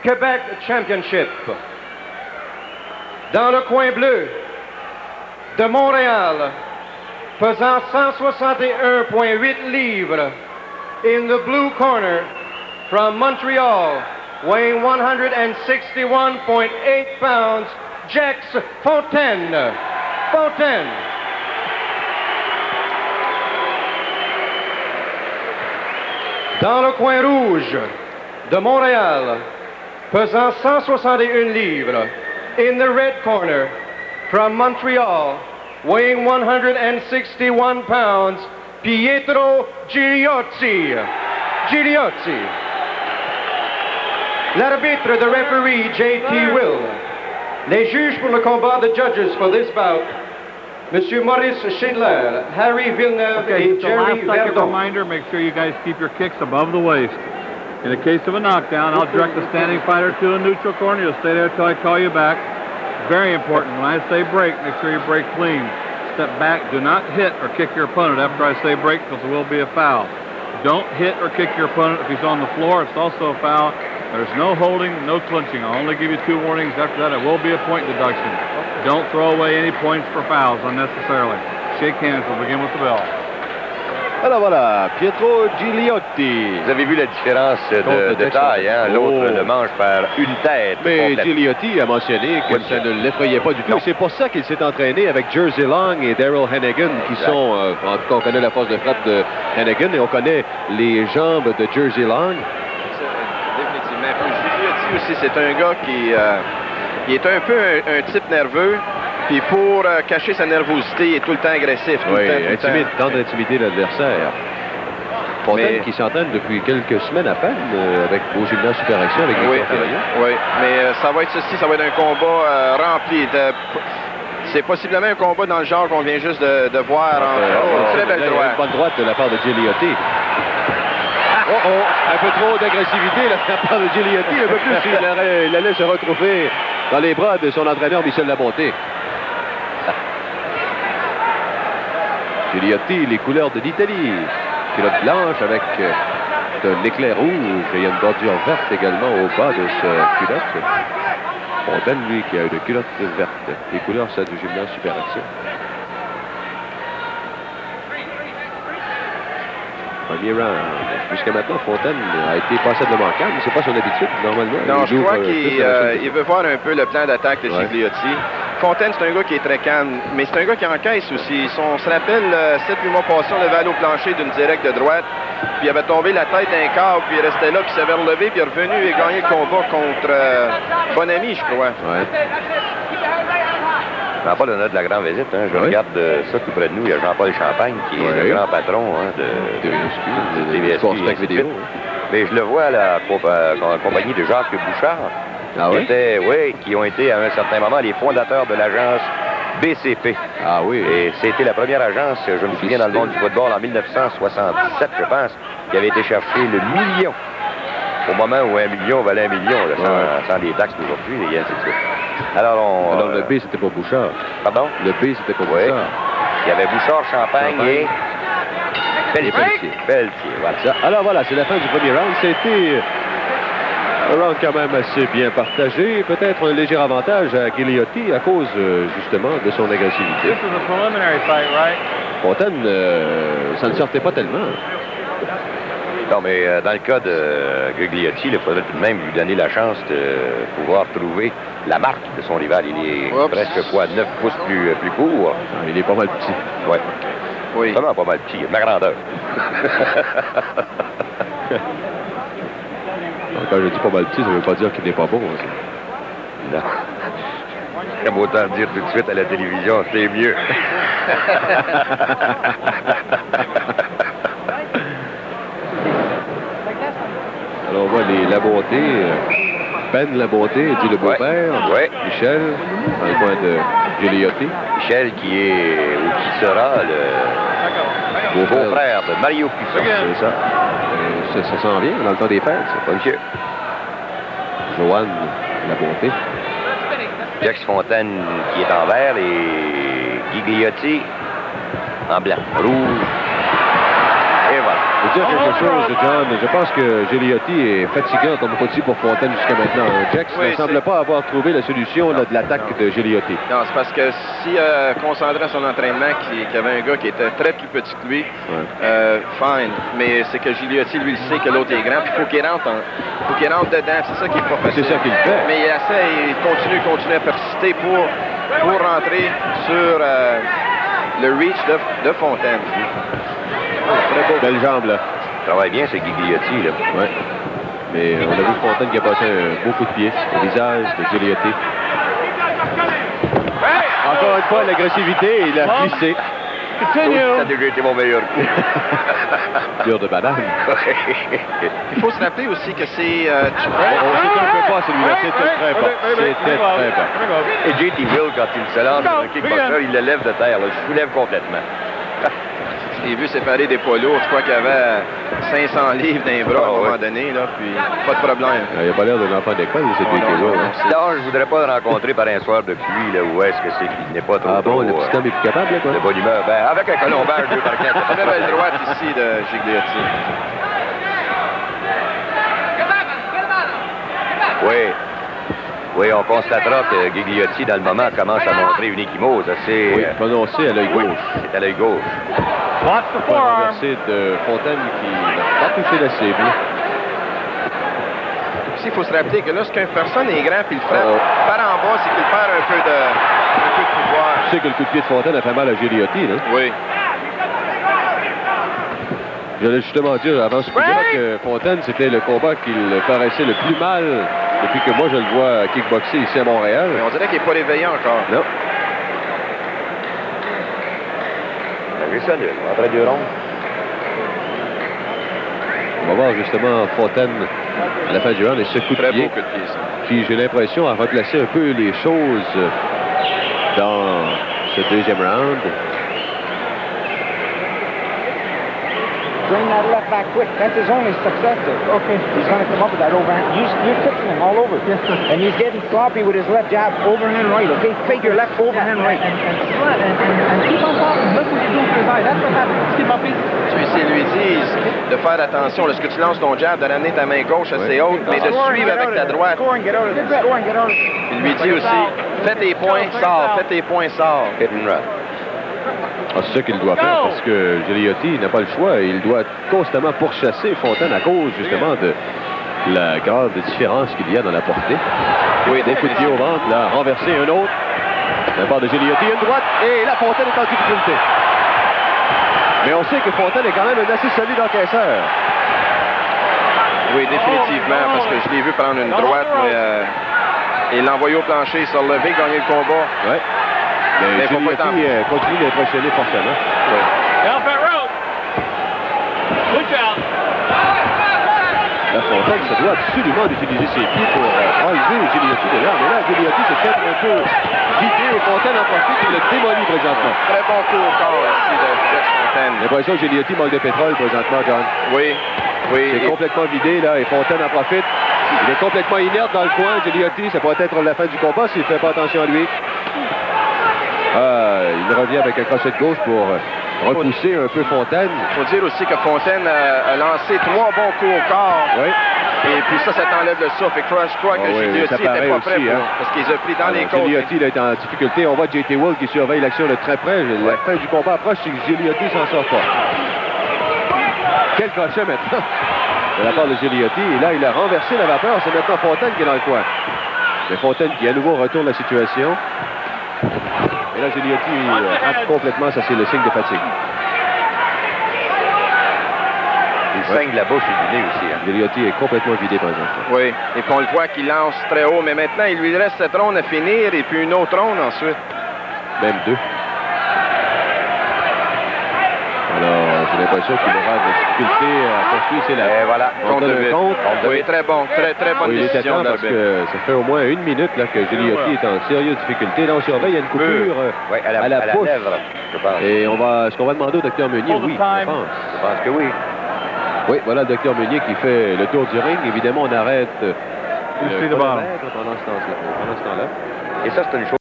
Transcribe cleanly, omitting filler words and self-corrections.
Québec Championship. Dans le coin bleu de Montréal, pesant 161,8 livres. In the blue corner from Montreal, weighing 161.8 pounds, Jex Fontaine. Fontaine. Dans le coin rouge de Montréal, pesant 161 livres. In the red corner from Montreal, weighing 161 pounds, Pietro Gigliotti. Gigliotti. L'arbitre, the referee, J.T. Will. Les juges pour le combat, the judges for this bout, Monsieur Maurice Schindler, Harry Villeneuve, et Jerry Verdon. Reminder, make sure you guys keep your kicks above the waist. In the case of a knockdown, I'll direct the standing fighter to a neutral corner. You'll stay there until I call you back. Very important. When I say break, make sure you break clean. Step back. Do not hit or kick your opponent after I say break, because there will be a foul. Don't hit or kick your opponent if he's on the floor. It's also a foul. There's no holding, no clinching. I'll only give you 2 warnings. After that, it will be a point deduction. Don't throw away any points for fouls unnecessarily. Shake hands. We'll begin with the bell. Alors voilà, Pietro Gigliotti. Vous avez vu la différence de taille, hein? L'autre le mange par une tête. Mais Gigliotti a mentionné que ça ne l'effrayait pas du tout. C'est pour ça qu'il s'est entraîné avec Jersey Long et Daryl Hennigan, qui sont, en tout cas, on connaît la force de frappe de Hennigan et on connaît les jambes de Jersey Long. Définitivement. Gigliotti aussi, c'est un gars qui est un peu un type nerveux. Puis pour cacher sa nervosité, il est tout le temps agressif. Tente d'intimider l'adversaire. Fontaine qui s'entraîne depuis quelques semaines à peine au gymnase Super Action avec oui, mais ça va être ceci, ça va être un combat rempli de... C'est possiblement un combat dans le genre qu'on vient juste de voir. Une très belle droite. Une bonne droite de la part de Gigliotti. Un peu trop d'agressivité de la part de Gigliotti. Un peu plus, il allait se retrouver dans les bras de son entraîneur Michel Labonté. Gigliotti, les couleurs de l'Italie. Culotte blanche avec de l'éclair rouge. Et il y a une bordure verte également au bas de ce culotte. Fontaine, lui, qui a une culotte verte. Les couleurs, ça, du gymnase Super Action. Premier round. Jusqu'à maintenant, Fontaine a été passablement calme. C'est pas son habitude, normalement. Non, je crois qu'il veut voir un peu le plan d'attaque de Gigliotti. Fontaine, c'est un gars qui est très calme, mais c'est un gars qui encaisse aussi. On se rappelle, 7-8 mois passés, on l'avait au plancher d'une directe de droite, puis il avait tombé la tête d'un câble, puis il restait là, puis il s'avait relevé, puis il est revenu et gagné le combat contre Bonami, je crois. Ouais. Jean-Paul a de la grande visite. Hein. Je regarde ça tout près de nous. Il y a Jean-Paul Champagne qui est le grand patron de TVSQ. Mais je le vois là, en compagnie de Jacques Bouchard. Ah oui? Qui ont été à un certain moment les fondateurs de l'agence BCP. Ah oui. Et c'était la première agence, je me souviens, dans le monde du football en 1967, je pense, qui avait été chercher le million. Au moment où 1 million valait 1 million, là, sans les taxes d'aujourd'hui, et ainsi de suite. Alors, le B, c'était pas Bouchard. Pardon? Le B, c'était pas Bouchard. Il y avait Bouchard, Champagne et Pelletier. Voilà. Alors voilà, c'est la fin du premier round. C'était un round quand même assez bien partagé. Peut-être un léger avantage à Gigliotti à cause, justement, de son agressivité. This is a preliminary fight, right? Fontaine, ça ne sortait pas tellement. Non, mais dans le cas de Gigliotti, il faudrait tout de même lui donner la chance de pouvoir trouver la marque de son rival. Il est presque 9 pouces plus court. Ah, il est pas mal petit. Ouais. Oui. Vraiment pas mal petit. Il a de la grandeur. Quand je dis pas mal petit, ça veut pas dire qu'il n'est pas beau. Aussi. Non. J'aime autant dire tout de suite à la télévision, c'est mieux. Alors on voit la bonté, Ben la bonté, dit le beau-père, Michel, dans le coin de Gigliotti. Michel qui est, ou qui sera le beau-frère de Mario Cusson. C'est ça. Ça s'en vient dans le temps des fêtes, c'est pas monsieur. Joanne la bonté. Jex Fontaine qui est en vert et Gigliotti en blanc. Rouge. Et voilà. Je veux dire quelque chose, John. Je pense que Gigliotti est fatigant comme outil pour Fontaine jusqu'à maintenant. Jax ne semble pas avoir trouvé la solution de l'attaque de Gigliotti. Non, c'est parce que si concentrait son entraînement qu'il y avait un gars qui était très plus petit que lui, fine. Mais c'est que Gigliotti, lui, il sait que l'autre est grand. Puis il faut qu'il rentre dedans. C'est ça qui est pas facile. C'est ça qu'il fait. Mais il essaie, il continue à persister pour rentrer sur le reach de Fontaine. Très beau. Belle jambe, là. Il travaille bien, c'est Gigliotti, là. Ouais. Mais on a vu Fontaine qui a passé un beau coup de pied au visage de Gigliotti. Encore une fois, l'agressivité, il a glissé. Ça a déjà été mon meilleur coup. Dur de banane. Il faut se rappeler aussi que c'est... On s'était un peu pas celui-là. C'était très bas. C'était très bas. Et JT Will, quand il se lance dans un kickboxer, il le lève de terre. Là. Je soulève complètement. Je l'ai vu séparer des poids lourds. Je crois qu'il y avait 500 livres dans les bras à un moment donné. Là, puis pas de problème. Il n'a pas l'air d'un enfant d'école, c'est JT Will. Non, je voudrais pas le rencontrer par un soir de pluie, là, où est-ce que c'est qu'il n'est pas trop... Ah bon, le petit homme est plus capable, là, quoi? De bonne humeur. Ben, avec un colombage 2 par 4. Très belle droite ici de Gigliotti. Oui, on constatera que Gigliotti, dans le moment, commence à montrer une échymose assez... Oui, prononcé à l'œil gauche. C'est à l'œil gauche. Watch the forearm. Renversé de Fontaine qui n'a pas touché la cible. Ici, il faut se rappeler que lorsqu'une personne est grand et il frappe par en bas, c'est qu'il perd un peu de pouvoir. Tu sais que le coup de pied de Fontaine a fait mal à Gigliotti, là? Oui. J'allais justement dire avant ce coup-là que Fontaine, c'était le combat qu'il paraissait le plus mal depuis que moi je le vois kickboxer ici à Montréal. Mais on dirait qu'il n'est pas réveillé encore. Non. Ça, après 2 rondes. On va voir justement Fontaine à la fin du round et ce coup de Très pied beau coup de pied, ça. qui, j'ai l'impression, a replacé un peu les choses dans ce deuxième round. Bring that left back quick. That's his only success there. Okay. He's going to come up with that overhand. You're kicking him all over. Yes, sir. And he's getting sloppy with his left jab, overhand right, okay? Fake your left overhand right. And keep on talking. Look what you're doing for his eye. That's what happens. Keep up easy. Celui-ci lui dit de faire attention lorsque tu lances ton jab, de ramener ta main gauche assez haute, mais de suivre avec ta droite. Score and get out of this. Score and get out of this. Il lui dit aussi, fais tes points, sors, fais tes points, sors. Hit and run. Ah, c'est ça qu'il doit faire parce que Gigliotti n'a pas le choix. Il doit constamment pourchasser Fontaine à cause justement de la grande différence qu'il y a dans la portée. Oui, des coups de pied au ventre, là, renversé un autre. De la part de Gigliotti, une droite, et la Fontaine est en difficulté. Mais on sait que Fontaine est quand même un assez solide encaisseur. Oui, définitivement, parce que je l'ai vu prendre une droite, mais il l'a envoyé au plancher, il s'est relevé, gagner le combat. Ouais. Mais Gigliotti continue d'impressionner fortement. Oui. Elephant rope. Push out. La Fontaine se doit absolument d'utiliser ses pieds pour enlever Gigliotti de là. Mais là, Gigliotti se fait un peu vider et Fontaine en profite, il le démolit présentement. Très bon coup au corps ici de Jax Fontaine. J'ai l'impression que Gigliotti manque de pétrole présentement, John. Oui, oui. C'est complètement vidé là et Fontaine en profite. Il est complètement inerte dans le coin. Gigliotti, ça pourrait être la fin du combat s'il ne fait pas attention à lui. Il revient avec un crochet de gauche pour repousser un peu Fontaine. Il faut dire aussi que Fontaine a lancé 3 bons coups au corps. Oui. Et puis ça t'enlève le souffle. Et je crois que Gigliotti n'était pas prêt pour, parce qu'il a pris dans les côtes. Gigliotti il est en difficulté. On voit JT Will qui surveille l'action de très près. La fin du combat approche si Gigliotti s'en sort pas. Quel crochet maintenant de la part de Gigliotti. Et là, il a renversé la vapeur. C'est maintenant Fontaine qui est dans le coin. Mais Fontaine qui à nouveau retourne la situation. Et là, Gigliotti rate complètement. Ça, c'est le signe de fatigue. Il saigne la bouche et du nez aussi. Hein. Gigliotti est complètement vidé, par exemple. Oui, et puis on le voit qu'il lance très haut, mais maintenant, il lui reste cette ronde à finir et puis une autre ronde ensuite. Même 2. Alors, j'ai l'impression qu'il aura de difficulté à poursuivre. C'est la... Et voilà. Compte de 8. compte. Oui, très bon. Très bonne Oui, il était décision temps de parce que ça fait au moins 1 minute là, que Gigliotti est en sérieuse difficulté. Là, on surveille, il y a une coupure oui, à la pouce. lèvre, je pense. Et est-ce qu'on va demander au docteur Meunier? Oui, je pense que oui. Oui, voilà le docteur Meunier qui fait le tour du ring. Évidemment, on arrête le chronomètre pendant ce temps-là. Et ça, c'est une chose.